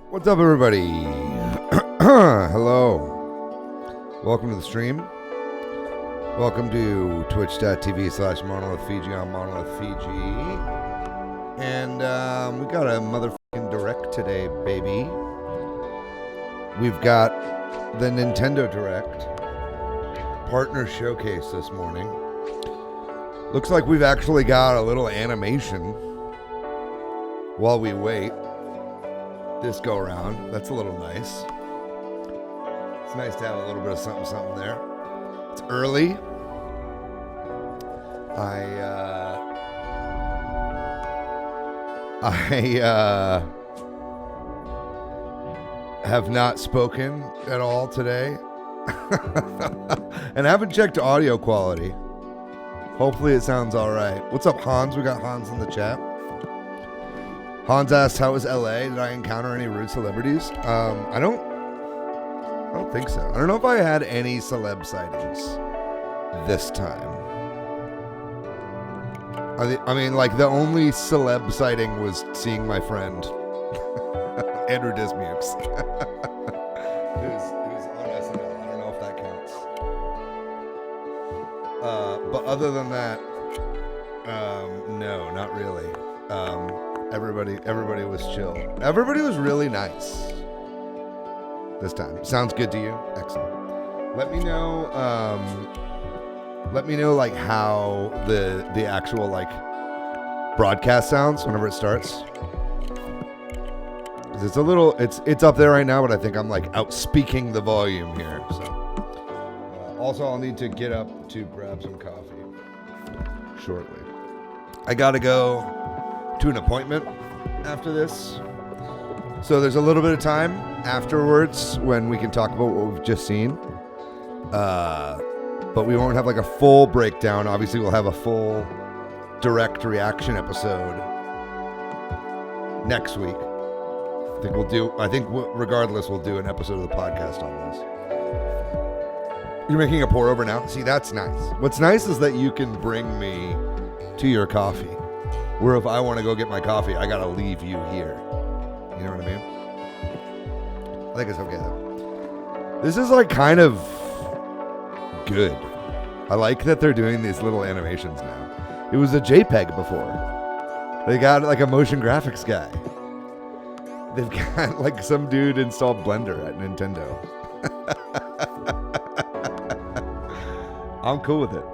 What's up, everybody? Hello. Welcome to the stream. Welcome to twitch.tv/monolithfiji on monolithfiji. And we got a motherfucking direct today, baby. We've got the Nintendo Direct partner showcase this morning. Looks like we've actually got a little animation while we wait this go around. That's a little nice. It's nice to have a little bit of something there. It's early. I have not spoken at all today. And I haven't checked audio quality. Hopefully it sounds all right. What's up, Hans? We got Hans in the chat. Hans asked, how was LA? Did I encounter any rude celebrities? I don't think so. I don't know if I had any celeb sightings this time. I mean, like, the only celeb sighting was seeing my friend, Andrew Dismukes, who's on SNL. I don't know if that counts. But other than that, no, not really. Everybody was chill. Everybody was really nice this time. Sounds good to you? Excellent. Let me know like how the actual like broadcast sounds whenever it starts. 'Cause it's up there right now, but I think I'm like outspeaking the volume here. So also I'll need to get up to grab some coffee shortly. I gotta go to an appointment after this, so there's a little bit of time afterwards when we can talk about what we've just seen, but we won't have like a full breakdown. Obviously we'll have a full direct reaction episode next week. I think regardless we'll do an episode of the podcast on this. You're making a pour over now? See, that's nice. What's nice is that you can bring me to your coffee. Where if I want to go get my coffee, I gotta leave you here. You know what I mean? I think it's okay though. This is like kind of good. I like that they're doing these little animations now. It was a JPEG before. They got like a motion graphics guy. They've got like some dude installed Blender at Nintendo. I'm cool with it.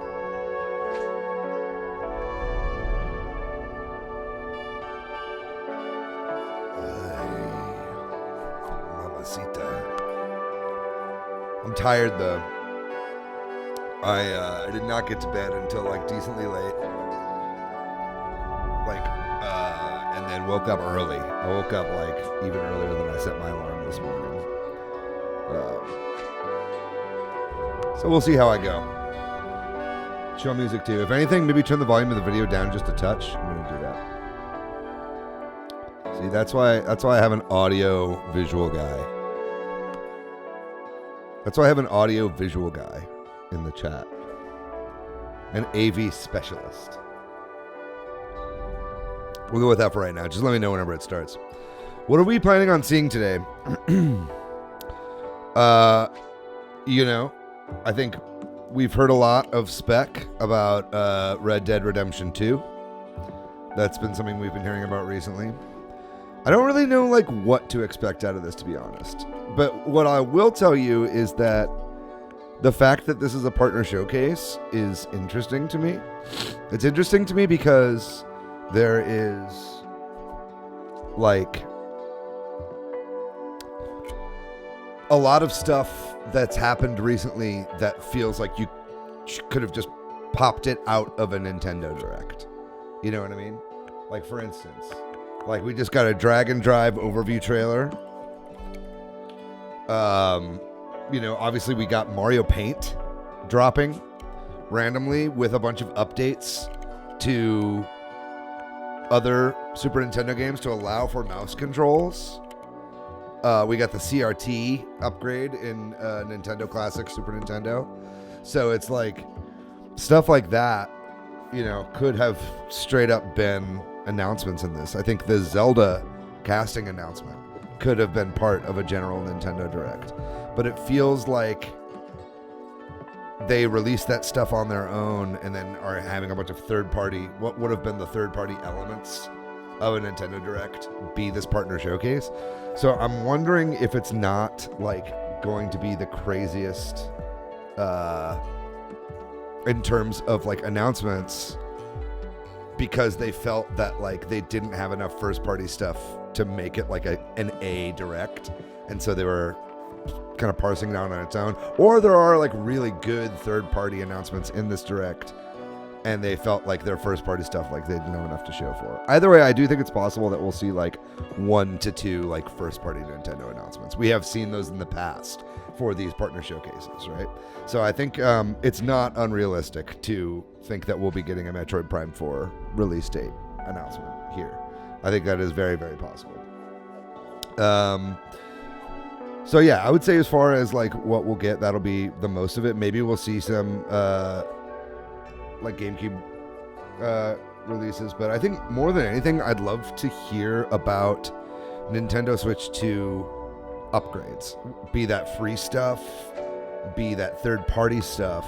I'm tired though. I did not get to bed until like decently late. And then woke up early. I woke up like even earlier than I set my alarm this morning. So we'll see how I go. Show music too. If anything, maybe turn the volume of the video down just a touch. I'm gonna do that. See, that's why I have an audio visual guy. That's why I have an audio visual guy in the chat. An AV specialist. We'll go with that for right now. Just let me know whenever it starts. What are we planning on seeing today? I think we've heard a lot of spec about Red Dead Redemption 2. That's been something we've been hearing about recently. I don't really know like what to expect out of this, to be honest. But what I will tell you is that the fact that this is a partner showcase is interesting to me. It's interesting to me because there is like a lot of stuff that's happened recently that feels like you could have just popped it out of a Nintendo Direct. You know what I mean? Like, for instance, like we just got a Drag and Drive overview trailer. Obviously we got Mario Paint dropping randomly with a bunch of updates to other Super Nintendo games to allow for mouse controls. We got the CRT upgrade in Nintendo Classic Super Nintendo. So it's like stuff like that, could have straight up been announcements in this. I think the Zelda casting announcement could have been part of a general Nintendo Direct. But it feels like they released that stuff on their own and then are having a bunch of third-party, what would have been the third-party elements of a Nintendo Direct be this partner showcase. So I'm wondering if it's not like going to be the craziest in terms of like announcements, because they felt that like they didn't have enough first-party stuff to make it like an A Direct, and so they were kind of parsing it out on its own. Or there are like really good third-party announcements in this Direct, and they felt like their first-party stuff, like they didn't have enough to show for. Either way, I do think it's possible that we'll see like 1 to 2 like first-party Nintendo announcements. We have seen those in the past for these partner showcases, right? So I think it's not unrealistic to think that we'll be getting a Metroid Prime 4 release date announcement here. I think that is very, very possible. So yeah, I would say as far as like what we'll get, that'll be the most of it. Maybe we'll see some like GameCube releases, but I think more than anything, I'd love to hear about Nintendo Switch 2 upgrades. Be that free stuff, be that third-party stuff.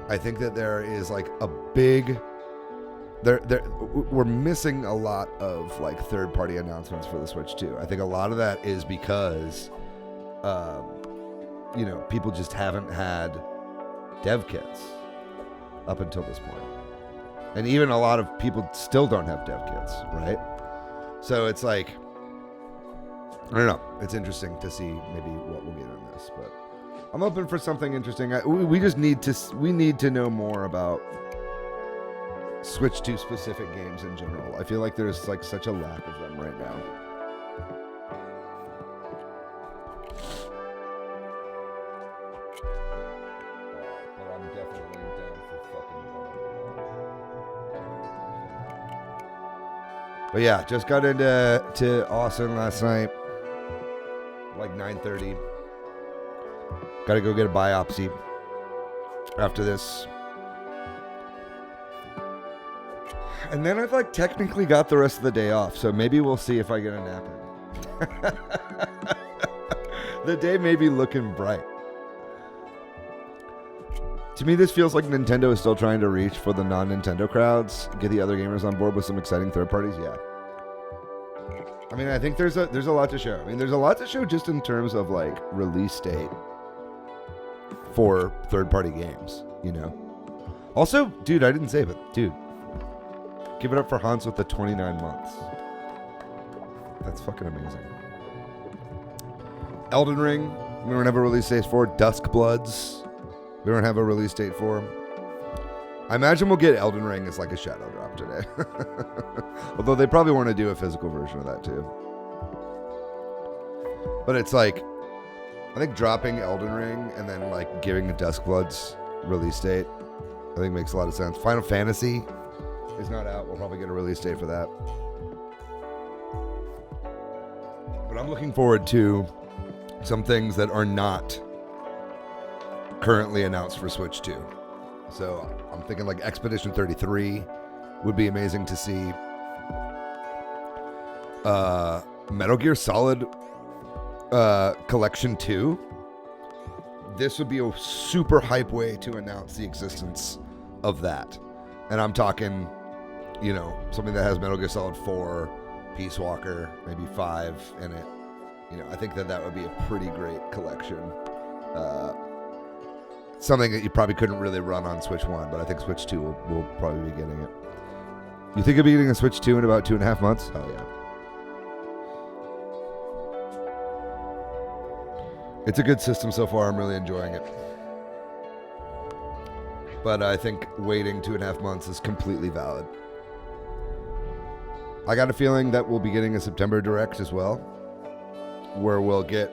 I think that there is like a big... we're missing a lot of like third-party announcements for the Switch 2. I think a lot of that is because people just haven't had dev kits up until this point. And even a lot of people still don't have dev kits, right? So it's like, I don't know. It's interesting to see maybe what we'll get in this, but I'm open for something interesting. We just need to know more about Switch 2 specific games in general. I feel like there's like such a lack of them right now. But I'm definitely down for fucking. But yeah, just got into Austin last night, like 9:30. Got to go get a biopsy after this. And then I've like technically got the rest of the day off, so maybe we'll see if I get a nap in. The day may be looking bright. To me, this feels like Nintendo is still trying to reach for the non-Nintendo crowds, get the other gamers on board with some exciting third parties. Yeah. I mean, I think there's a lot to show. I mean, there's a lot to show just in terms of like release date for third-party games, you know. Also, dude, I didn't say, but dude, give it up for Hans with the 29 months. That's fucking amazing. Elden Ring, we don't have a release date for. Dusk Bloods, we don't have a release date for. I imagine we'll get Elden Ring as like a shadow drop today. Although they probably want to do a physical version of that too. But it's like, I think dropping Elden Ring and then like giving a Dusk Bloods release date, I think makes a lot of sense. Final Fantasy is not out. We'll probably get a release date for that. But I'm looking forward to some things that are not currently announced for Switch 2. So I'm thinking like Expedition 33 would be amazing to see. Metal Gear Solid Collection 2. This would be a super hype way to announce the existence of that. And I'm talking, you know, something that has Metal Gear Solid 4, Peace Walker, maybe 5 in it. You know, I think that would be a pretty great collection. Something that you probably couldn't really run on Switch 1, but I think Switch 2 will probably be getting it. You think you'll be getting a Switch 2 in about 2.5 months? Hell yeah. It's a good system so far. I'm really enjoying it. But I think waiting 2.5 months is completely valid. I got a feeling that we'll be getting a September Direct as well, where we'll get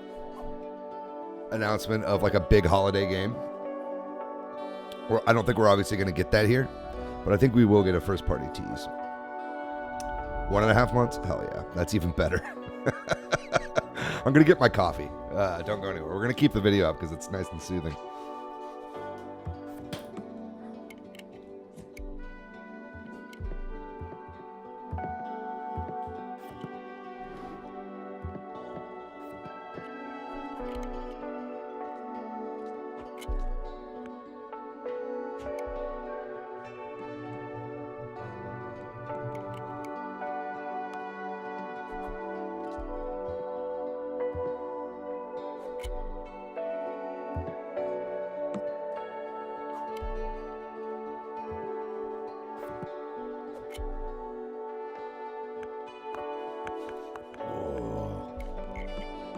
announcement of like a big holiday game. Or I don't think we're obviously going to get that here, but I think we will get a first party tease. 1.5 months? Hell yeah. That's even better. I'm going to get my coffee. Don't go anywhere. We're going to keep the video up because it's nice and soothing.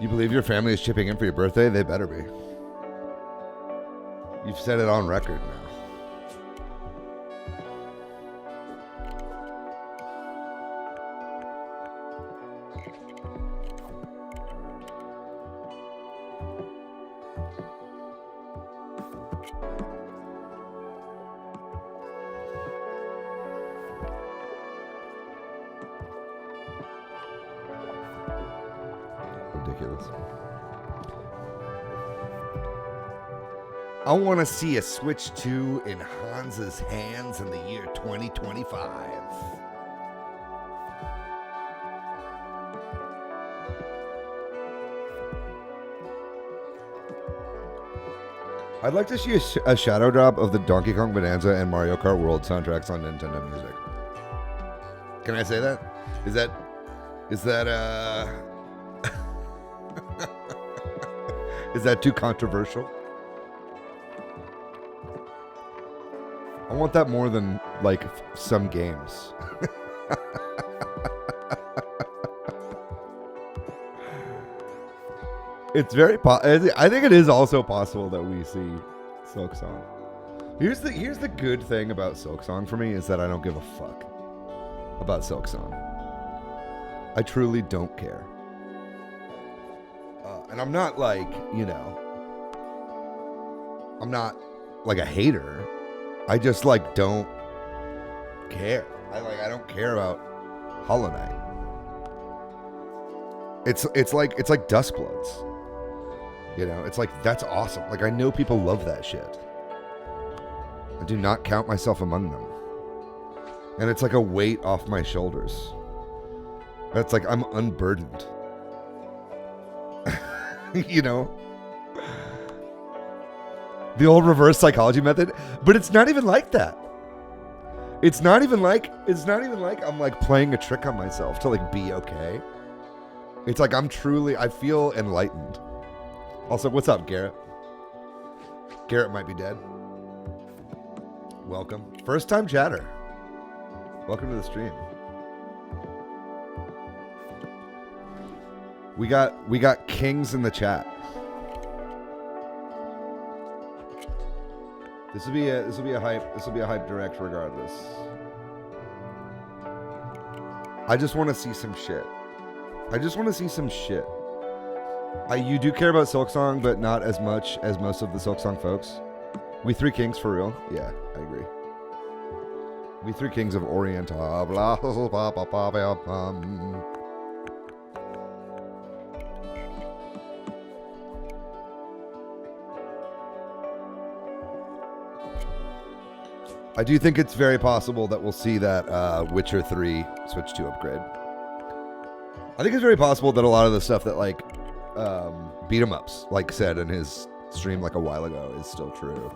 You believe your family is chipping in for your birthday? They better be. You've said it on record now. Ridiculous. I want to see a Switch 2 in Hans's hands in the year 2025. I'd like to see a shadow drop of the Donkey Kong Bonanza and Mario Kart World soundtracks on Nintendo Music. Can I say that? Is that is that too controversial? I want that more than like some games. It's very I think it is also possible that we see Silk Song. Here's the good thing about Silk Song for me is that I don't give a fuck about Silk Song. I truly don't care. And I'm not like, I'm not like a hater. I just like don't care. I don't care about Hollow Knight. It's like Duskbloods. It's like that's awesome. Like I know people love that shit. I do not count myself among them. And it's like a weight off my shoulders. That's like I'm unburdened. The old reverse psychology method, but it's not even like that. It's not even like I'm like playing a trick on myself to like be okay. It's like I feel enlightened. Also, what's up, Garrett? Garrett might be dead. Welcome. First time chatter. Welcome to the stream. We got kings in the chat. This will be a hype direct regardless. I just want to see some shit. You do care about Silksong, but not as much as most of the Silksong folks. We three kings for real? Yeah, I agree. We three kings of Oriental. I do think it's very possible that we'll see that Witcher 3 Switch 2 upgrade. I think it's very possible that a lot of the stuff that like beat 'em ups, like said in his stream like a while ago, is still true.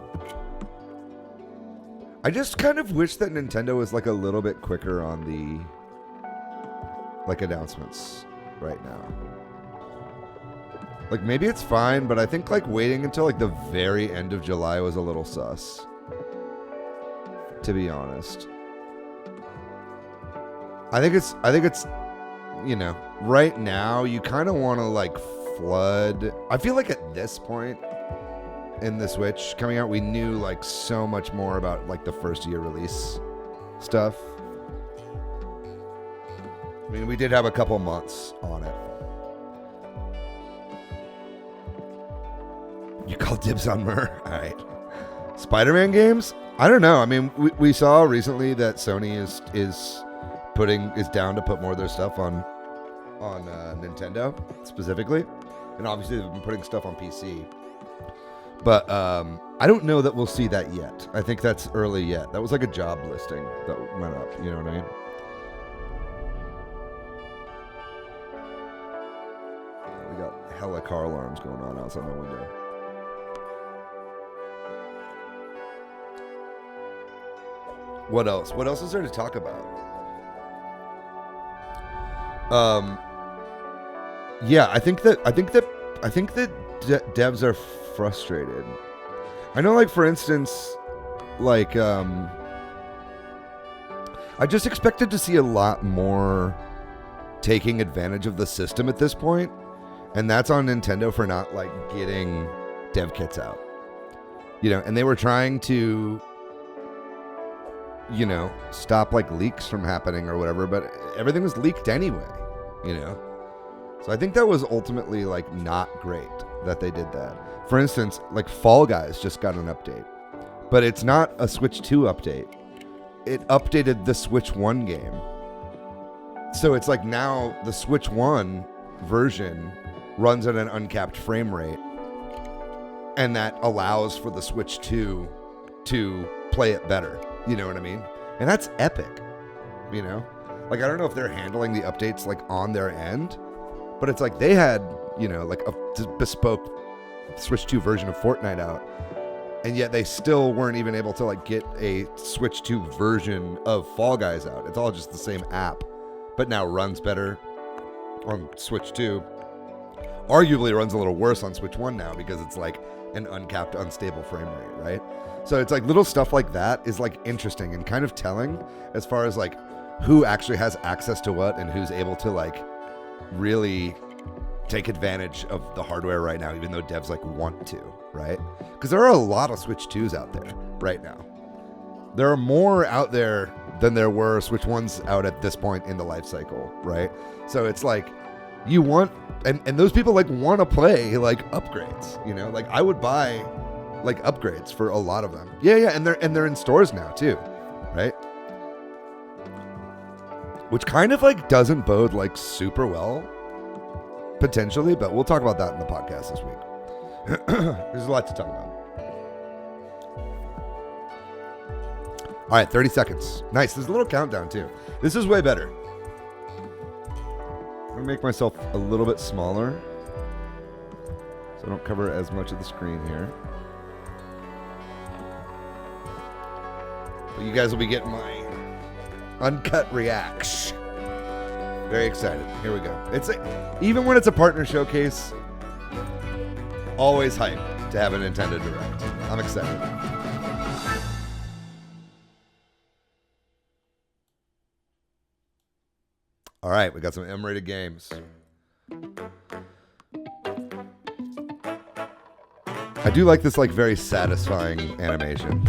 I just kind of wish that Nintendo was like a little bit quicker on the like announcements right now. Like maybe it's fine, but I think like waiting until like the very end of July was a little sus. To be honest. I think it's right now you kind of want to like flood. I feel like at this point in the Switch coming out, we knew like so much more about like the first year release stuff. I mean, we did have a couple months on it. You call dibs on Mur? All right. Spider-Man games? I don't know. I mean, we saw recently that Sony is down to put more of their stuff on Nintendo specifically, and obviously they've been putting stuff on PC. But I don't know that we'll see that yet. I think that's early yet. That was like a job listing that went up. You know what I mean? We got hella car alarms going on outside my window. What else? What else is there to talk about? Yeah, I think that devs are frustrated. I know, like, for instance, like, I just expected to see a lot more taking advantage of the system at this point, and that's on Nintendo for not, like, getting dev kits out. You know, and they were trying to, you know, stop, like, leaks from happening or whatever, but everything was leaked anyway, you know? So I think that was ultimately, like, not great that they did that. For instance, like, Fall Guys just got an update, but it's not a Switch 2 update. It updated the Switch 1 game. So it's like now the Switch 1 version runs at an uncapped frame rate, and that allows for the Switch 2 to play it better. You know what I mean? And that's epic, you know? Like, I don't know if they're handling the updates, like, on their end, but it's like they had, you know, like a bespoke Switch 2 version of Fortnite out, and yet they still weren't even able to, like, get a Switch 2 version of Fall Guys out. It's all just the same app, but now runs better on Switch 2. Arguably runs a little worse on Switch 1 now because it's like an uncapped, unstable frame rate, right? So it's like little stuff like that is, like, interesting and kind of telling as far as, like, who actually has access to what and who's able to, like, really take advantage of the hardware right now, even though devs, like, want to, right? Because there are a lot of Switch 2s out there right now. There are more out there than there were Switch 1s out at this point in the life cycle, right? So it's like you want, and those people, like, want to play, like, upgrades, you know? Like, I would buy, like, upgrades for a lot of them. Yeah, and they're in stores now too, right? Which kind of, like, doesn't bode, like, super well, potentially, but we'll talk about that in the podcast this week. There's a lot to talk about. All right, 30 seconds. Nice. There's a little countdown, too. This is way better. I'm going to make myself a little bit smaller so I don't cover as much of the screen here. But you guys will be getting my uncut reaction. Very excited. Here we go. Even when it's a partner showcase, always hype to have a Nintendo Direct. I'm excited. All right, we got some M-rated games. I do like this, like, very satisfying animation.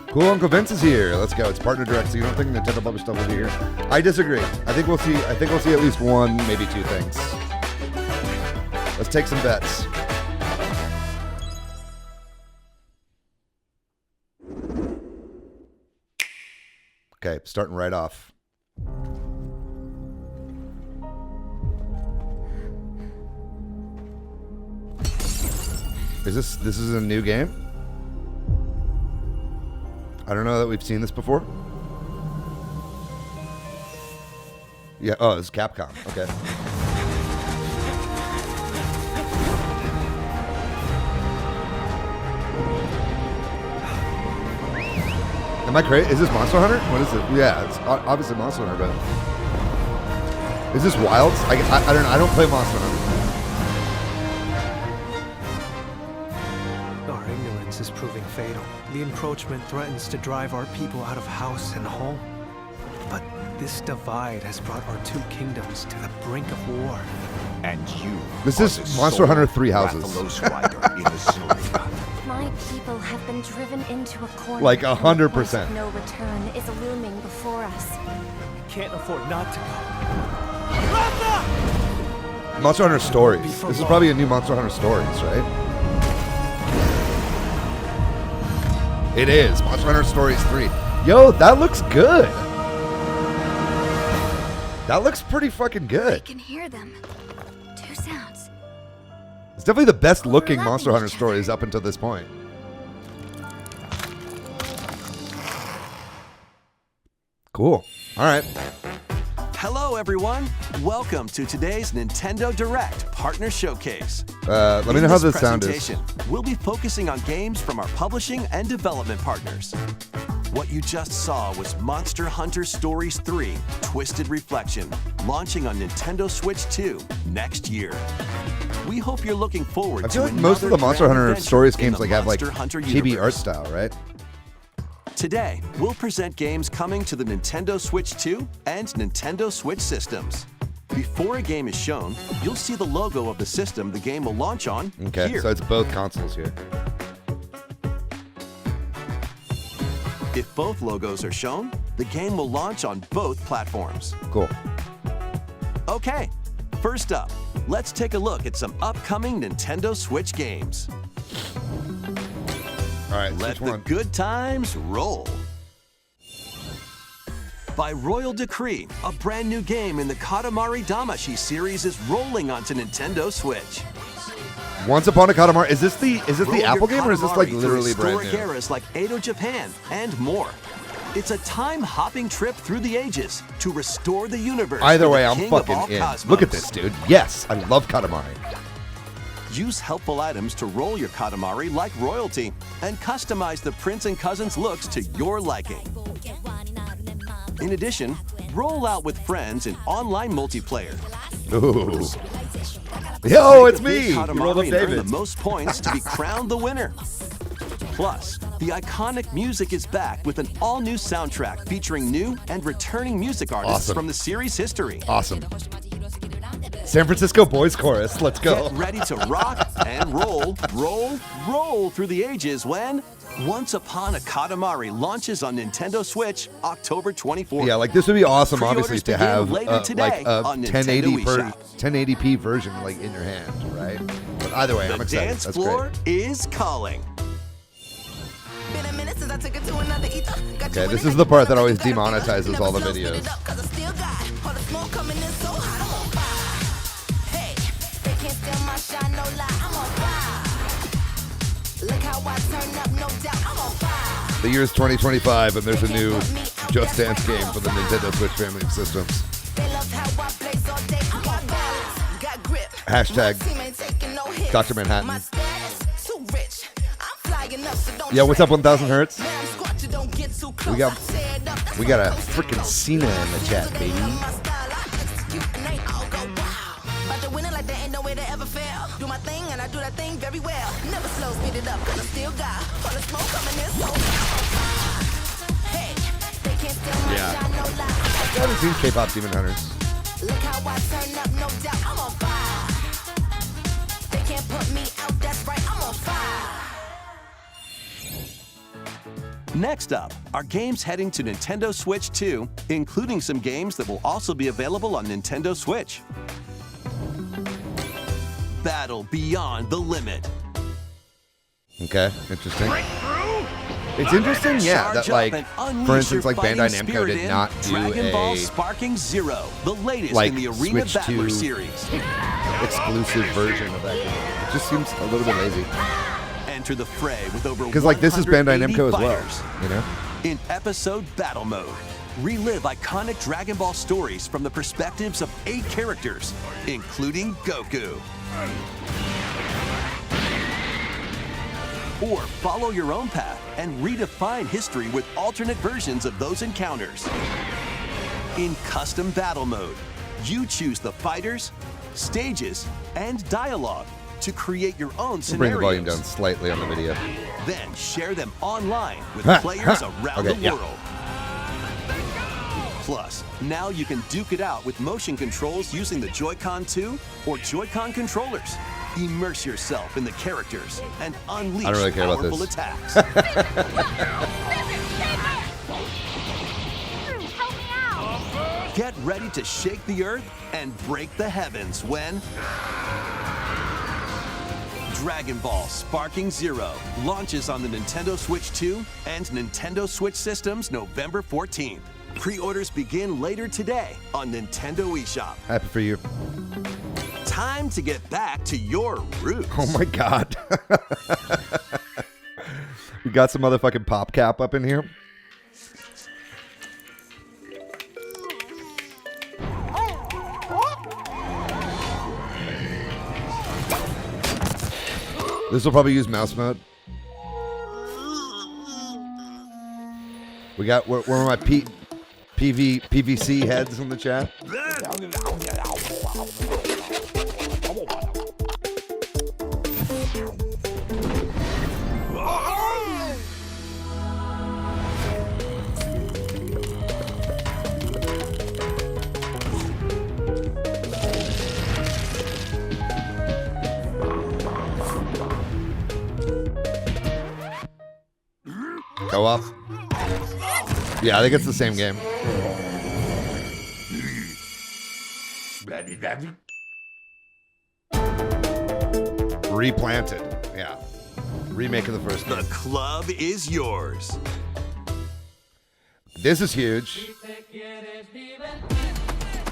Cool Uncle Vince is here. Let's go. It's partner direct, so you don't think Nintendo published stuff will be here? I disagree. I think we'll see at least one, maybe two things. Let's take some bets. Okay, starting right off. This is a new game? I don't know that we've seen this before. Yeah, oh, it's Capcom. Okay. Am I crazy? Is this Monster Hunter? What is it? Yeah, it's obviously Monster Hunter, but is this Wilds? I don't know. I don't play Monster Hunter. Our ignorance is proving fatal. The encroachment threatens to drive our people out of house and home. But this divide has brought our two kingdoms to the brink of war. And you. This is Monster Hunter 3 Houses. My people have been driven into a corner. Like 100%. No return is looming before us. We can't afford not to go. Monster Hunter Stories. This is probably a new Monster Hunter Stories, right? It is. Monster Hunter Stories 3. Yo, that looks good. That looks pretty fucking good. I can hear them. Two sounds. It's definitely the best looking Monster Hunter Stories up until this point. Cool. All right. Hello, everyone. Welcome to today's Nintendo Direct Partner Showcase. Let me know how this sound is. presentation, we'll be focusing on games from our publishing and development partners. What you just saw was Monster Hunter Stories 3 Twisted Reflection, launching on Nintendo Switch 2 next year. We hope you're looking forward I feel to like most of the another Monster grand Hunter adventure Stories in games the like have like Monster Hunter chibi art universe. style, right? Today, we'll present games coming to the Nintendo Switch 2 and Nintendo Switch systems. Before a game is shown, you'll see the logo of the system the game will launch on Okay, here. so it's both consoles here. If both logos are shown, the game will launch on both platforms. Cool. Okay, first up, let's take a look at some upcoming Nintendo Switch games. All right, Let which the one? good times roll. By royal decree, a brand new game in the Katamari Damacy series is rolling onto Nintendo Switch. Once Upon a Katamari. Is this the Roll your Apple game or is this like Katamari literally through brand historic new? eras like Edo Japan and more. It's a time-hopping trip through the ages to restore the universe. Either for way, the I'm king of all fucking in. cosmos. Look at this, dude. Yes, I love Katamari. Use helpful items to roll your Katamari like royalty and customize the prince and cousins looks to your liking. In addition, roll out with friends in online multiplayer. Ooh. Yo, Make it's a big me. You Katamari rolled up and earn David. the most points to be crowned the winner. Plus, the iconic music is back with an all-new soundtrack featuring new and returning music artists Awesome. from the series history. Awesome. San Francisco Boys Chorus. Let's go. Get ready to rock and roll through the ages when Once Upon a Katamari launches on Nintendo Switch October 24th. Yeah, like this would be awesome, Pre-orders obviously, to begin have later like today a on 1080 Nintendo per eShop. 1080p version like in your hand, right? But either way, I'm The excited. dance That's floor great. is calling. Okay, this is the part that always demonetizes all the videos. The year's 2025, and there's a new Just Dance game for the Nintendo Switch family of systems. Hashtag Dr. Manhattan. Yeah, what's up, 1000 Hertz? We got a freaking Cena in the chat, baby. Yeah. I haven't seen K-pop Demon Hunters. Look how I turn up, no doubt I'm on fire. They can't put me out, that's right, I'm on fire. Next up are games heading to Nintendo Switch 2, including some games that will also be available on Nintendo Switch. Battle Beyond the Limit. Okay, interesting. It's interesting, yeah, that Charge like, up and unleash for instance, your like Bandai fighting Namco spirit did in not do Dragon Ball a Sparking Zero, the latest like, in the Arena Switch Battler 2 series. exclusive version of that game. It just seems a little bit lazy. Enter the fray with over Because like this is Bandai 180 Namco as well, fighters. you know? In episode battle mode, relive iconic Dragon Ball stories from the perspectives of 8 characters, including Goku. Or follow your own path and redefine history with alternate versions of those encounters. In custom battle mode, you choose the fighters, stages, and dialogue to create your own Bring scenarios. the volume down slightly on the video. Then share them online with Ha, players ha. around Okay, the yeah. world. Plus, now you can duke it out with motion controls using the Joy-Con 2 or Joy-Con controllers. Immerse yourself in the characters and unleash I don't really care about powerful this. attacks. Get ready to shake the earth and break the heavens when Dragon Ball Sparking Zero launches on the Nintendo Switch 2 and Nintendo Switch systems November 14th. Pre-orders begin later today on Nintendo eShop. Happy for you. Time to get back to your roots. Oh my god. We got some motherfucking pop cap up in here. This will probably use mouse mode. We got one of my PVC heads in the chat. Go up. Yeah, I think it's the same game. Replanted. Yeah. Remake of the first The game. club is yours. This is huge.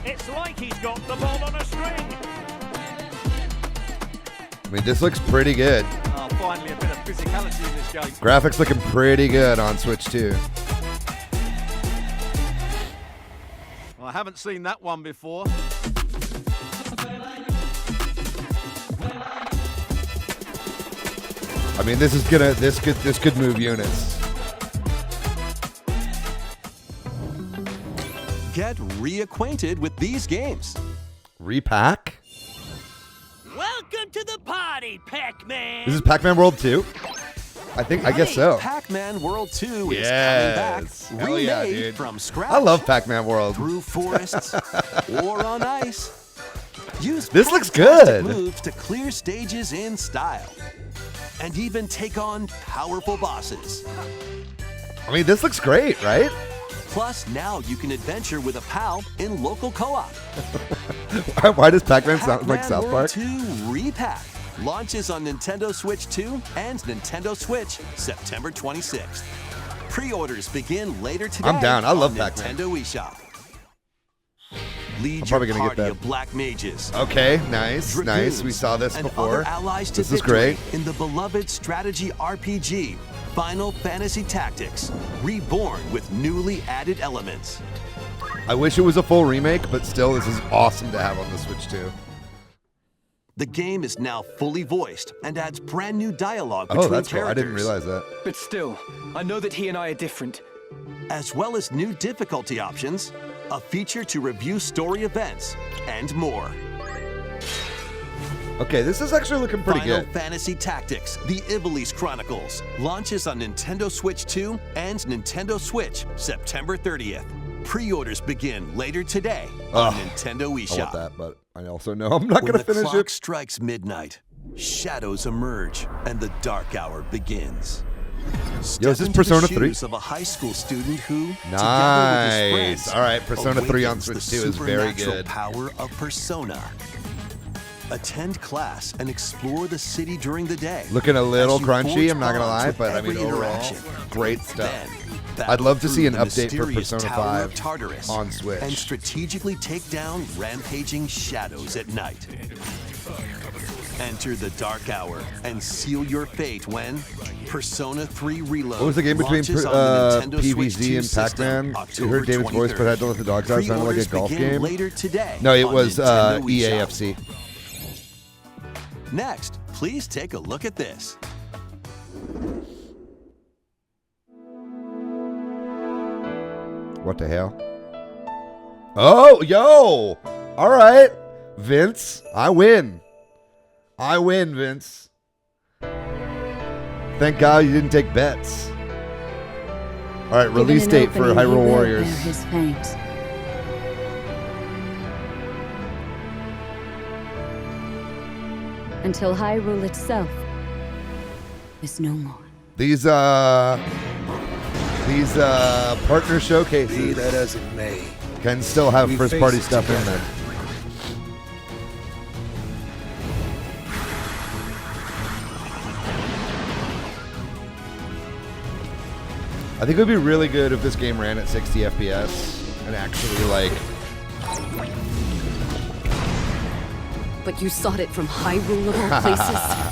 It's like he's got the ball on a string. I mean, this looks pretty good. Oh, finally a bit of physicality in this game. Graphics looking pretty good on Switch 2. I haven't seen that one before. I mean, this is gonna this could move units. Get reacquainted with these games. Repack? Welcome to the party, Pac-Man. This is Pac-Man World 2? I guess so. Pac-Man World 2 is Yes. coming back, Hell yeah, remade dude. from scratch. I love Pac-Man World. Through forests or on ice. Use This looks fantastic good. moves to clear stages in style, and even take on powerful bosses. I mean, this looks great, right? Plus, now you can adventure with a pal in local co-op. Why does Pac-Man sound like Pac-Man South World Park? 2 Repack launches on Nintendo Switch 2 and Nintendo Switch September 26th. Pre-orders begin later today. I'm down. I love on Pac-Man. Nintendo eShop. Lead I'm your probably gonna get party that. of black mages. Okay, nice, nice. Dragoons, We saw this and before. other allies to This is victory great. in the beloved strategy RPG Final Fantasy Tactics, reborn with newly added elements. I wish it was a full remake, but still, this is awesome to have on the Switch 2. The game is now fully voiced and adds brand new dialogue between Oh, that's cool. characters. I didn't realize that. But still, I know that he and I are different. As well as new difficulty options, a feature to review story events, and more. Okay, this is actually looking pretty Final good. Fantasy Tactics, The Ivalice Chronicles, launches on Nintendo Switch 2 and Nintendo Switch September 30th. Pre-orders begin later today on Nintendo I want eShop. that, but I also know I'm not When going to the finish clock it. strikes midnight, shadows emerge and the dark hour begins. Yo, is this Step into the Persona 3? shoes of a high school student who, together with his Nice. friends, All right, Persona 3 on awakens Switch the 2 is very supernatural good. Power of Persona. Attend class and explore the city during the day. Looking a little as you crunchy, forge I'm not going to bonds lie, with but I mean, every overall, interaction. great stuff. Then, I'd love to see an battle through update the for mysterious Persona Tower 5 of Tartarus on Switch. and strategically take down rampaging shadows at night. Enter the dark hour and seal your fate when Persona 3 Reload. What was the game between launches on the Nintendo Switch PVZ 2 and system Pac-Man? You heard October David's voice, but had to let the dogs out. It sounded like a Pre-orders golf begin game. Later today No, it on was Nintendo eShop. EAFC. Next, please take a look at this. What the hell? Oh, yo! All right, Vince, I win. I win, Vince. Thank God you didn't take bets. All right, release date for Hyrule Warriors. His fangs. Until Hyrule itself is no more. These partner Be showcases that as it may. can still have We first party face it stuff in together. there. I think it would be really good if this game ran at 60 FPS and actually like But you sought it from Hyrule of all places.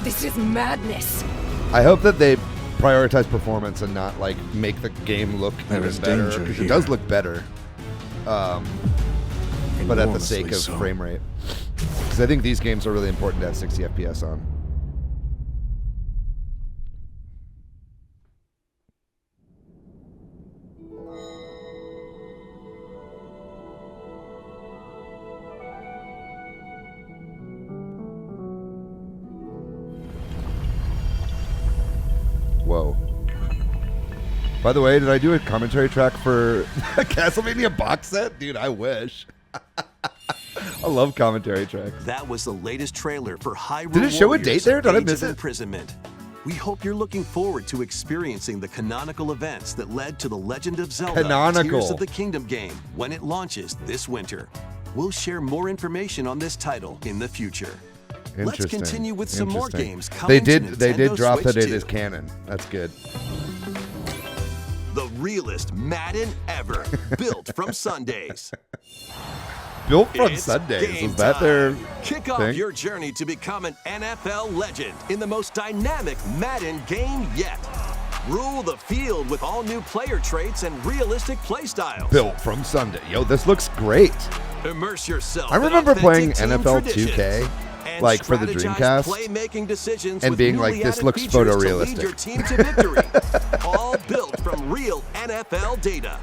This is madness. I hope that they prioritize performance and not like make the game look There even is better danger because it here. does look better, but at the Enormously sake of so. frame rate. Because I think these games are really important to have 60 FPS on. By the way, did I do a commentary track for a Castlevania box set? Dude, I wish. I love commentary tracks. That was the latest trailer for Hyrule Did it show a Warriors, date there? Did I Age miss of it? Imprisonment. We hope you're looking forward to experiencing the canonical events that led to The Legend of Zelda Canonical. Tears of the Kingdom game when it launches this winter. We'll share more information on this title in the future. Let's Interesting. continue with some more Interesting. games coming They to did Nintendo drop Switch that it 2. is canon. That's good. The realest Madden ever, built from Sundays. Built from It's Sundays. game Is that time. their Kick off thing? your journey to become an NFL legend in the most dynamic Madden game yet. Rule the field with all new player traits and realistic play styles. Built from Sunday. Yo, this looks great. Immerse yourself. I in remember playing authentic team NFL traditions 2K, and like, for the strategize Dreamcast, playmaking decisions and with being newly like, this added looks features to lead photorealistic. your team to victory. All built from real NFL data.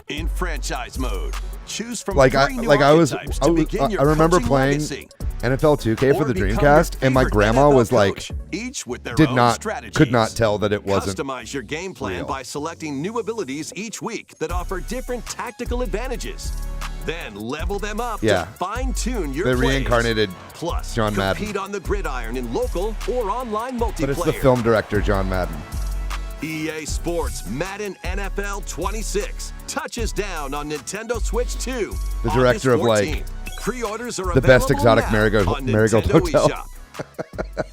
In franchise mode, choose from Like three new I archetypes to begin your remember coaching playing legacy. NFL 2K for Or the become your Dreamcast, and my favorite grandma NFL was like, coach, each with their did own not, strategies. could not tell that it wasn't. Customize your game plan real. by selecting new abilities each week that offer different tactical advantages. Then level them up Yeah. to fine-tune your They plays. reincarnated Plus, John Madden. compete on the gridiron in local or online multiplayer. But it's the film director, John Madden. EA Sports Madden NFL 26 touches down on Nintendo Switch 2. The director of, like, August 14th. Pre-orders are the best available exotic now marigold on Marigold Nintendo Hotel. eShop.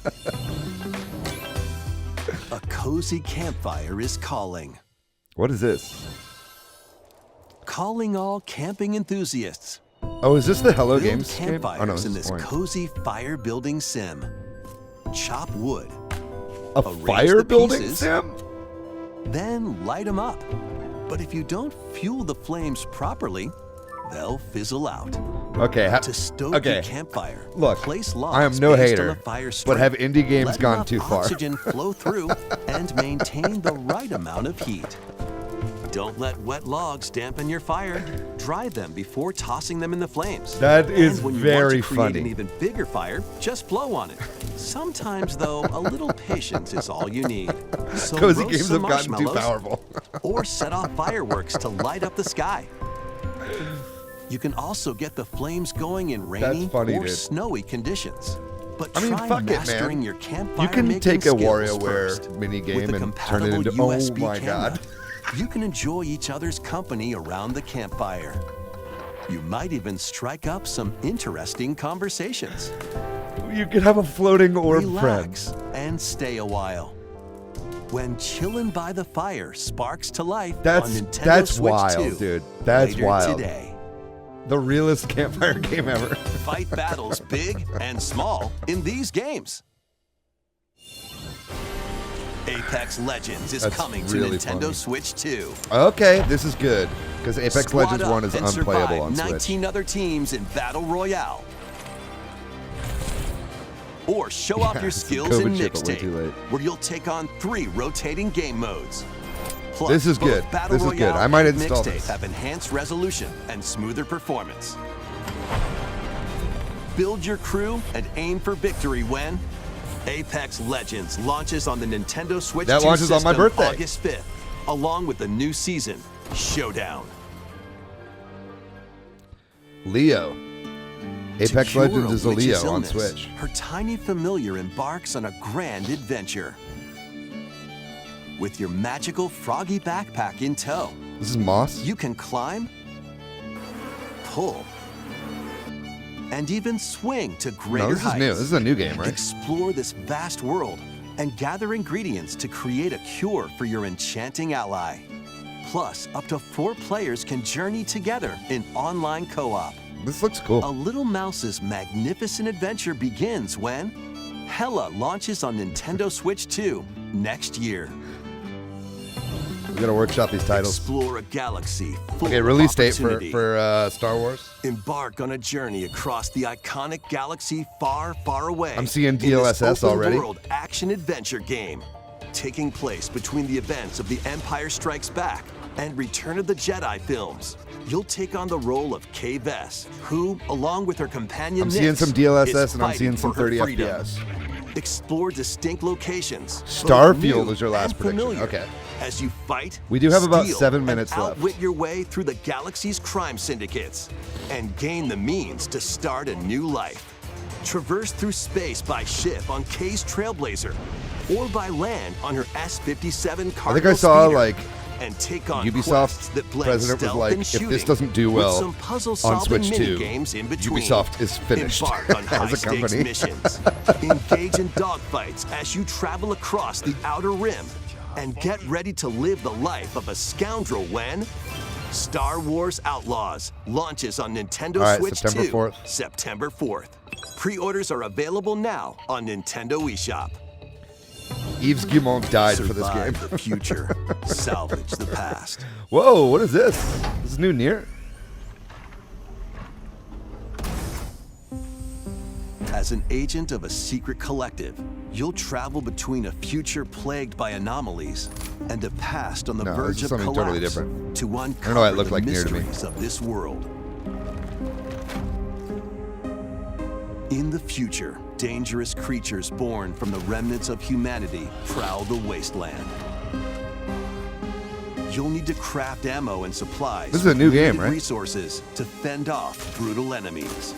A cozy campfire is calling. What is this? Calling all camping enthusiasts. Oh, is this the Hello Build Games game? campfires Oh, no, in this this is Orange. cozy fire building sim. Chop wood, A arrange fire the building pieces. sim? then light them up. But if you don't fuel the flames properly, they'll fizzle out. Okay, To stoke your campfire, Look, place logs I am no based hater, on the fire but strength. have indie games Let gone enough too far? Oxygen flow through and maintain the right amount of heat. Don't let wet logs dampen your fire. Dry them before tossing them in the flames. That is and when you very want to create funny. an even bigger fire, just blow on it. Sometimes, though, a little patience is all you need. So Cozy roast games some have gotten too marshmallows powerful. or set off fireworks to light up the sky. You can also get the flames going in rainy funny, or dude. snowy conditions. But I mean, try fuck it, mastering man. your campfire You can making take a skills WarioWare first. mini With game the and turn it compatible into USB oh my camera, god. you can enjoy each other's company around the campfire. You might even strike up some interesting conversations. You could have a floating orb Relax friend. and stay a while. When chillin' by the fire sparks to life on That's Nintendo Switch wild, 2 dude. That's later wild. today. The realest campfire game ever. Fight battles big and small in these games. Apex Legends is That's coming really to Nintendo funny. Switch 2. Okay, this is good because Apex Squad Legends up 1 is and unplayable survive on Switch. 19 other teams in Battle Royale. Or show off Yeah, your it's a skills in COVID shit, but way too late. Mixtape, where you'll take on 3 rotating game modes. Plus, This is both good. Battle This is good. Royale I might and install Mixtape this. have enhanced resolution and smoother performance. Build your crew and aim for victory when Apex Legends launches on the Nintendo Switch That 2 launches on my system birthday. August 5th, along with the new season, Showdown. Leo. To Apex cure Legends a is a witch's Leo on illness, Switch. Her tiny familiar embarks on a grand adventure. With your magical froggy backpack in tow, This is Moss. you can climb, pull, and even swing to greater No, this is heights. new. This is a new game, right? Explore this vast world and gather ingredients to create a cure for your enchanting ally. Plus, up to 4 players can journey together in online co-op. This looks A cool. little mouse's magnificent adventure begins when Hella launches on Nintendo Switch 2 next year. We gotta workshop these titles. Explore a galaxy full Okay, of release date opportunity. for Star Wars. Embark on a journey across the iconic galaxy far, far away. I'm seeing in this DLSS already. open-world action-adventure game, taking place between the events of The Empire Strikes Back and Return of the Jedi films. You'll take on the role of Kay Vess, who, along with her companion I'm seeing Nix, some DLSS is and I'm seeing fighting some for her 30 freedom. FPS. Explore distinct locations. Starfield both new is your last and prediction. familiar, Okay. As you fight, We do have about steal, 7 and minutes left. outwit your way through the galaxy's crime syndicates and gain the means to start a new life. Traverse through space by ship on Kay's Trailblazer or by land on her S-57 I cargo think I saw speeder, like and take on Ubisoft quests that blend president was stealth like, and if shooting this doesn't do with well some on puzzle-solving Switch 2, mini-games in between. Ubisoft is finished Embark on as a high-stakes company. missions. Engage in dogfights as you travel across the Outer Rim, and get ready to live the life of a scoundrel when Star Wars Outlaws launches on Nintendo All right, Switch September 2 4th. September 4th. Pre-orders are available now on Nintendo eShop. Yves Guillemot died for this game. Survive the future, salvage the past. Whoa, what is this? This is new Nier? As an agent of a secret collective, you'll travel between a future plagued by anomalies and a past on the No, verge this is of something collapse totally different. to I uncover don't know why it looked the like Nier to me. mysteries of this world. In the future, dangerous creatures born from the remnants of humanity prowl the wasteland. You'll need to craft ammo and supplies. This is a new with game, limited right? Resources to fend off brutal enemies.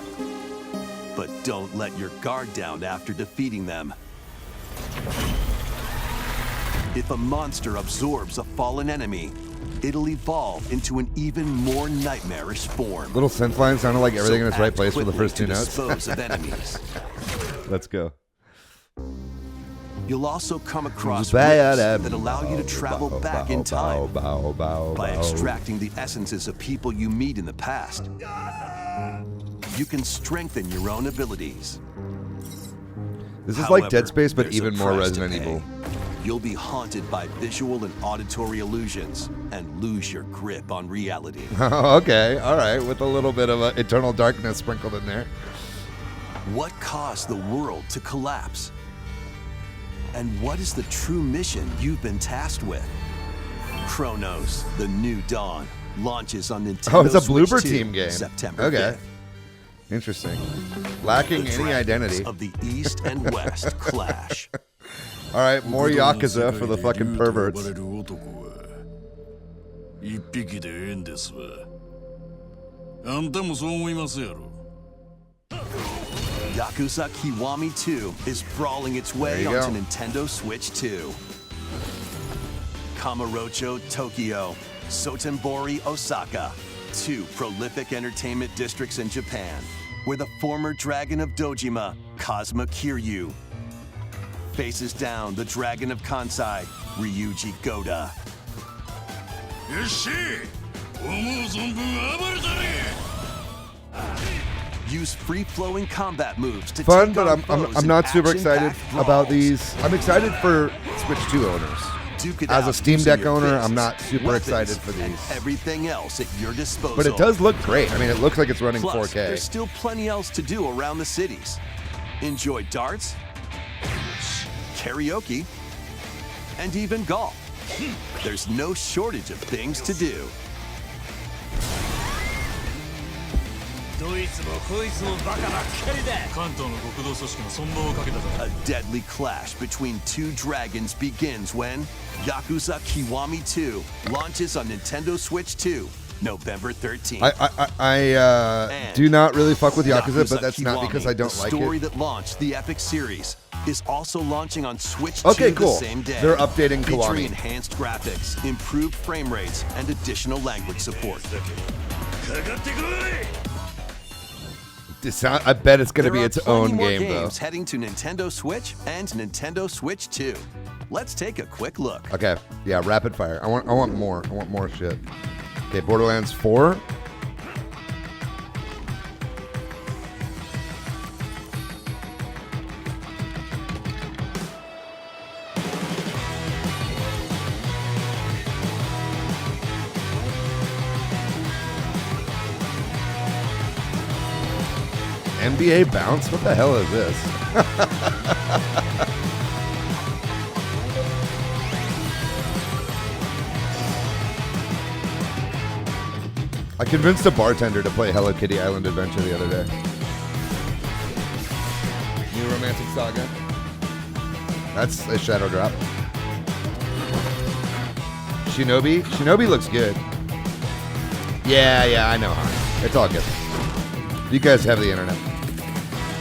But don't let your guard down after defeating them. If a monster absorbs a fallen enemy, it'll evolve into an even more nightmarish form. Little synth line sounded like everything in its right act place for the quickly first two to notes. dispose of enemies. Let's go. You'll also come across rifts that allow you to travel back in time by extracting the essences of people you meet in the past. You can strengthen your own abilities. This is like However, Dead Space, but there's a even more price to Resident pay. Evil. You'll be haunted by visual and auditory illusions and lose your grip on reality. Okay, all right, with a little bit of Eternal Darkness sprinkled in there. What caused the world to collapse? And what is the true mission you've been tasked with? Chronos: The New Dawn launches on Nintendo Oh, it's a Switch Bloober 2, Team game. September Okay. 5th. Interesting. Lacking The any dragons identity. of the East and West clash. All right, more Yakuza for the fucking perverts. 一匹でええんですわ。あんたもそう思いますやろ。 Yakuza Kiwami 2 is brawling its way There you onto go. Nintendo Switch 2. Kamurocho, Tokyo, Sotenbori, Osaka, two prolific entertainment districts in Japan, where the former dragon of Dojima, Kazuma Kiryu, faces down the dragon of Kansai, Ryuji Goda. よっしゃ思う存分暴れたね Use free-flowing combat moves to Fun, take but on I'm foes in not super excited action-packed about brawls. these. I'm excited for Switch 2 owners. Duke it As a out Steam using Deck your owner, fists, I'm not super weapons, excited for and these. everything else at your disposal. But it does look great. I mean, it looks like it's running Plus, 4K. there's still plenty else to do around the cities. Enjoy darts, karaoke, and even golf. There's no shortage of things to do. どいつもこいつもバカばっかりだ関東の極道組織の存亡をかけたぞ A deadly clash between two dragons begins when Yakuza Kiwami 2 launches on Nintendo Switch 2, November 13th. I do not really fuck with Yakuza, but that's not Kiwami, because I don't the like story it. that launched the epic series, is also launching on Switch 2 Okay, cool. the same day. They're updating featuring Kiwami. enhanced graphics, improved frame rates, and additional language support. かかってこい I bet it's going to There be are its plenty own more game, though. games heading to Nintendo Switch and Nintendo Switch 2. Let's take a quick look. Okay, yeah, rapid fire. I want more. I want more shit. Okay, Borderlands 4. NBA Bounce? What the hell is this? I convinced a bartender to play Hello Kitty Island Adventure the other day. New Romantic Saga. That's a shadow drop. Shinobi? Shinobi looks good. Yeah, I know how. It's all good. You guys have the internet.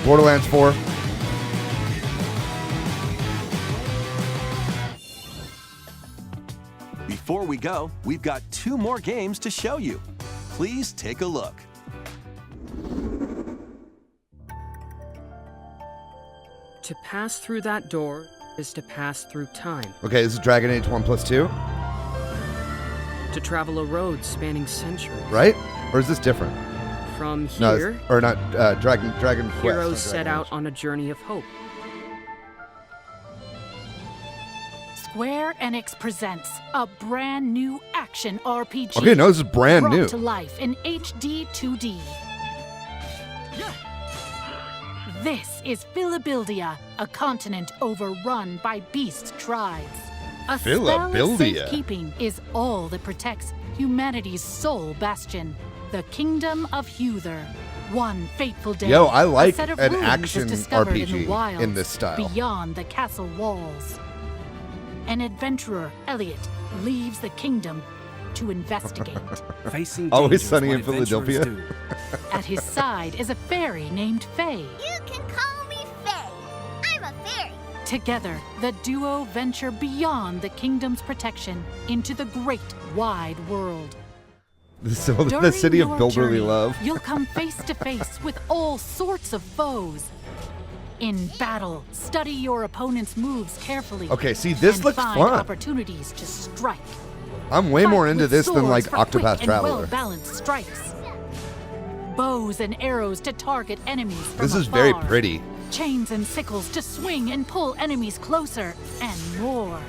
Borderlands 4. Before we go, we've got 2 more games to show you. Please take a look. To pass through that door is to pass through time. Okay, this is Dragon Age 1+2, To travel a road spanning centuries. right? Or is this different? From No, here, or not. Dragon Quest. heroes not set Dragon out Age. on a journey of hope. Square Enix presents a brand new action RPG. Okay, no, this is brand brought new. to life in HD 2D. This is Philabildia, a continent overrun by beast tribes. A spell of Philabildia. safekeeping is all that protects humanity's sole bastion, the Kingdom of Huther. One fateful day, Yo, I like a set of an ruins action is discovered in RPG the wilds in this style. beyond the castle walls. An adventurer, Elliot, leaves the kingdom to investigate. Facing Always dangers Sunny in what adventurers Philadelphia. do. At his side is a fairy named Faye. You can call me Faye. I'm a fairy. Together, the duo venture beyond the kingdom's protection into the great wide world. So the During city of your Bilberly journey, Love. You'll come face to face with all sorts of foes. In battle, study your opponent's moves carefully. Okay, see, this and looks find fun. opportunities to strike. I'm way Fight more into with this than like swords for quick Octopath and Traveler. well-balanced strikes. Bows and arrows to target enemies from This is very afar. pretty. Chains and sickles to swing and pull enemies closer, and more.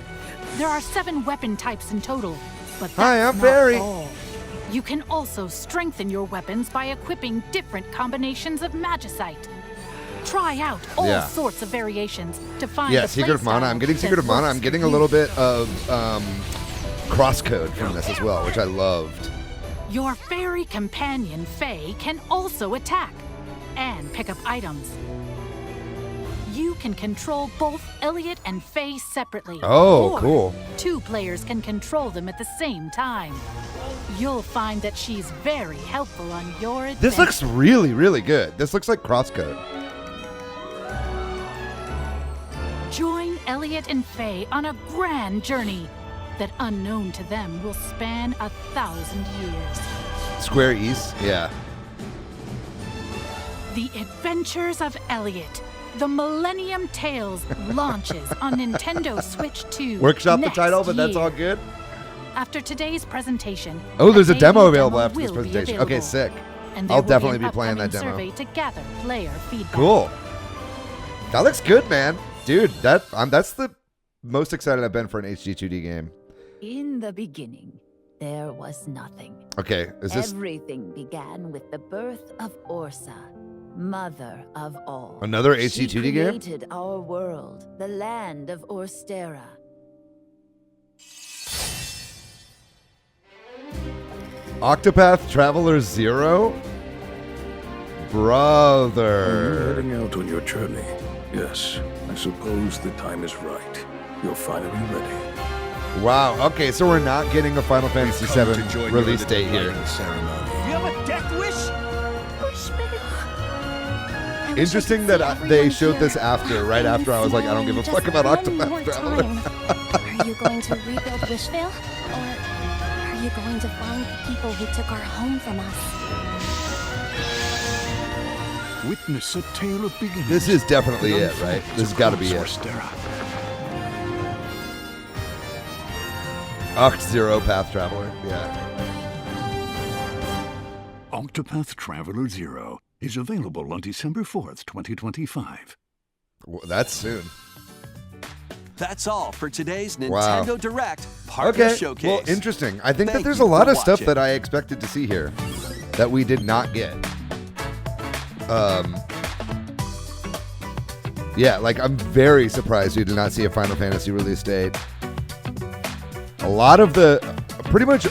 There are 7 weapon types in total, but that's Hi, I'm not Barry. all. You can also strengthen your weapons by equipping different combinations of magicite. Try out all Yeah. sorts of variations to find Yeah, the Secret of Mana. playstyle I'm getting that Secret of Mana. works I'm getting for a little you. bit of crosscode from this as well, which I loved. Your fairy companion, Faye, can also attack and pick up items. You can control both Elliot and Faye separately. Oh, or cool. 2 players can control them at the same time. You'll find that she's very helpful on your adventure. This looks really, really good. This looks like crosscode. Join Elliot and Faye on a grand journey that, unknown to them, will span 1,000 years. Square East, yeah. The Adventures of Elliot, the Millennium Tales launches on Nintendo Switch 2. Workshop the next title, but that's year. all good. After today's presentation, Oh, there's a daily demo available after this will be presentation. Okay, available, sick. and there I'll will definitely an be playing that upcoming demo. survey to gather player feedback. Cool. That looks good, man. Dude, that's the most excited I've been for an HD2D game. In the beginning, there was nothing. Okay, is this Everything began with the birth of Orsa, mother of all. Another She HD2D game? created our world, the land of Orstera. Octopath Traveler 0? Brother. Heading out on your journey. Yes, I suppose the time is right. You're finally ready. Wow, okay, so we're not getting a Final Fantasy VII release date here. You have a death wish? Interesting that they showed this after, right after I was like, I don't give a fuck about Octopath Traveler. Are you going to rebuild Wishvale? Or are you going to find the people who took our home from us? Witness a tale of beginnings. This is definitely it, right? This has got to be it. Oct Zero Path Traveler, yeah. Octopath Traveler 0 is available on December 4th, 2025. Well, that's soon. That's all for today's Wow. Nintendo Direct Partner Okay, Showcase. well, interesting. I think that Thank there's you a lot for of stuff watching. that I expected to see here that we did not get. Yeah, like I'm very surprised we did not see a Final Fantasy release date. A lot of the, pretty much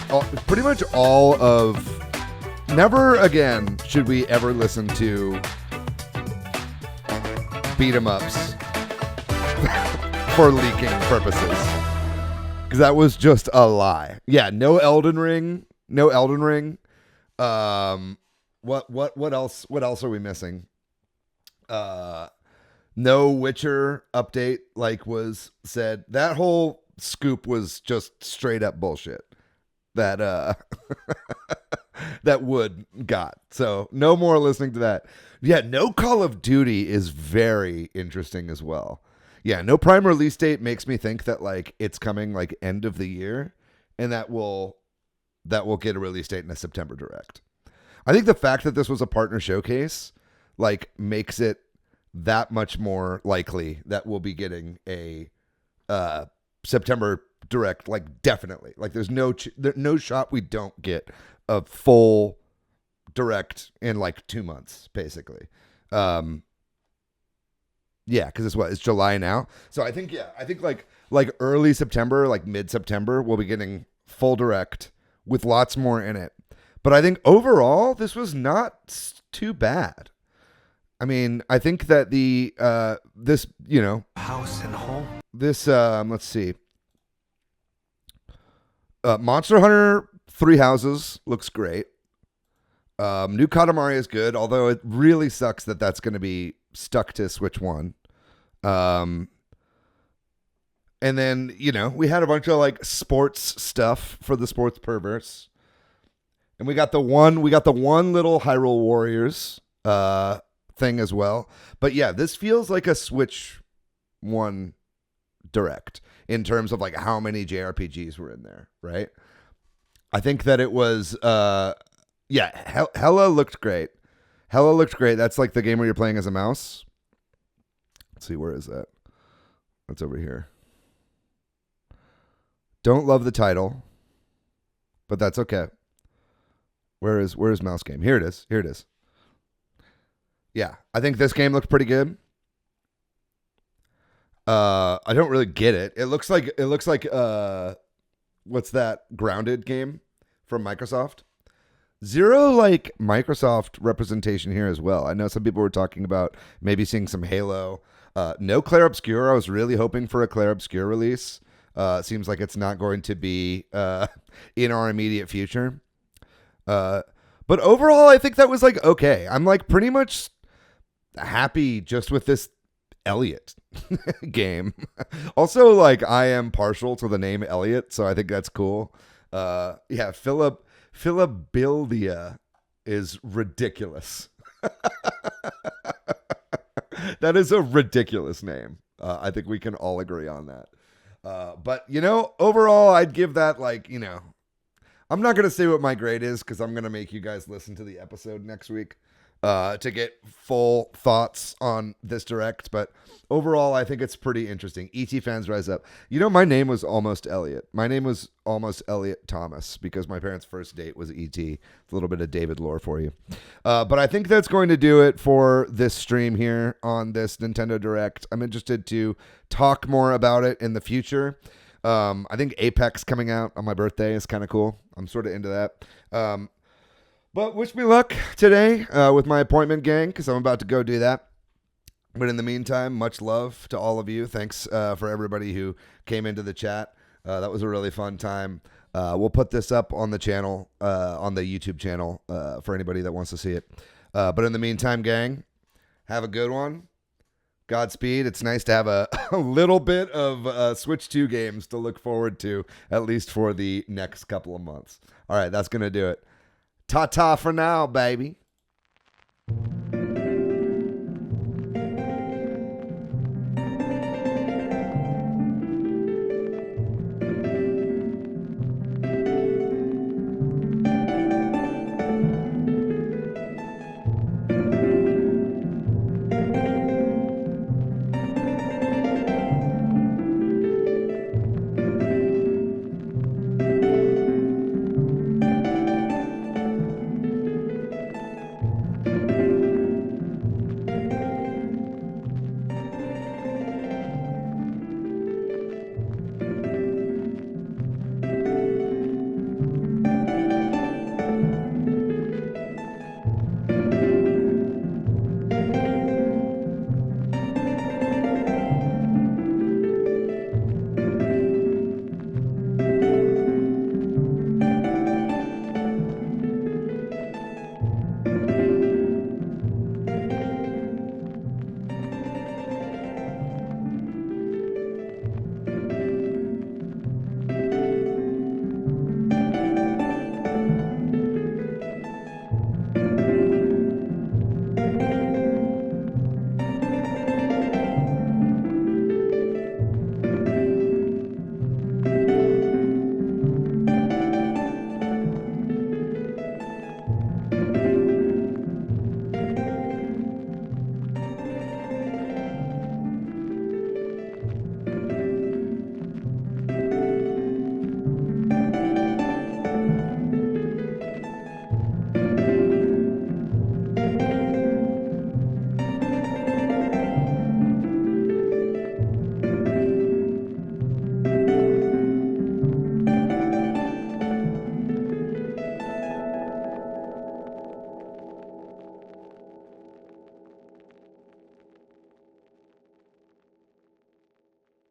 all of, never again should we ever listen to beat 'em ups for leaking purposes. Because that was just a lie. Yeah, no Elden Ring. No Elden Ring. What else? What else are we missing? No Witcher update, like was said. That whole scoop was just straight up bullshit. That that Wood got. So no more listening to that. Yeah, no Call of Duty is very interesting as well. Yeah, no prime release date makes me think that like it's coming like end of the year, and that will get a release date in a September direct. I think the fact that this was a partner showcase like makes it that much more likely that we'll be getting a September direct, like definitely. Like there's no shot we don't get a full direct in like 2 months, basically. Yeah, because it's July now. So I think like early September, like mid-September, we'll be getting full direct with lots more in it. But I think overall, this was not too bad. I mean, I think that the this, you know, house and home. This let's see. Monster Hunter 3 Houses looks great. New Katamari is good, although it really sucks that that's going to be stuck to Switch 1. And then, you know, we had a bunch of like sports stuff for the sports perverts. And we got the one little Hyrule Warriors thing as well. But yeah, this feels like a Switch 1 direct in terms of like how many JRPGs were in there, right? I think that it was yeah, Hella looked great. Hella looked great. That's like the game where you're playing as a mouse. Let's see, where is that? That's over here. Don't love the title, but that's okay. Where is mouse game? Here it is. Here it is. Yeah, I think this game looked pretty good. I don't really get it. It looks like what's that Grounded game from Microsoft? Zero like Microsoft representation here as well. I know some people were talking about maybe seeing some Halo. No Clair Obscur. I was really hoping for a Clair Obscur release. Seems like it's not going to be in our immediate future. But overall, I think that was like okay. I'm like pretty much happy just with this Elliot game. Also, like I am partial to the name Elliot, so I think that's cool. Yeah, Philibildia is ridiculous. That is a ridiculous name. I think we can all agree on that. But, you know, overall, I'd give that like, you know, I'm not going to say what my grade is because I'm going to make you guys listen to the episode next week to get full thoughts on this direct. But overall, I think it's pretty interesting. ET fans rise up. You know, my name was almost Elliot. My name was almost Elliot Thomas because my parents' first date was ET. It's a little bit of David lore for you. But I think that's going to do it for this stream here on this Nintendo Direct. I'm interested to talk more about it in the future. I think Apex coming out on my birthday is kind of cool. I'm sort of into that. But wish me luck today with my appointment gang because I'm about to go do that. But in the meantime, much love to all of you. Thanks for everybody who came into the chat. That was a really fun time. We'll put this up on the channel, on the YouTube channel for anybody that wants to see it. But in the meantime, gang, have a good one. Godspeed. It's nice to have a little bit of Switch 2 games to look forward to, at least for the next couple of months. All right, that's going to do it. Ta-ta for now, baby.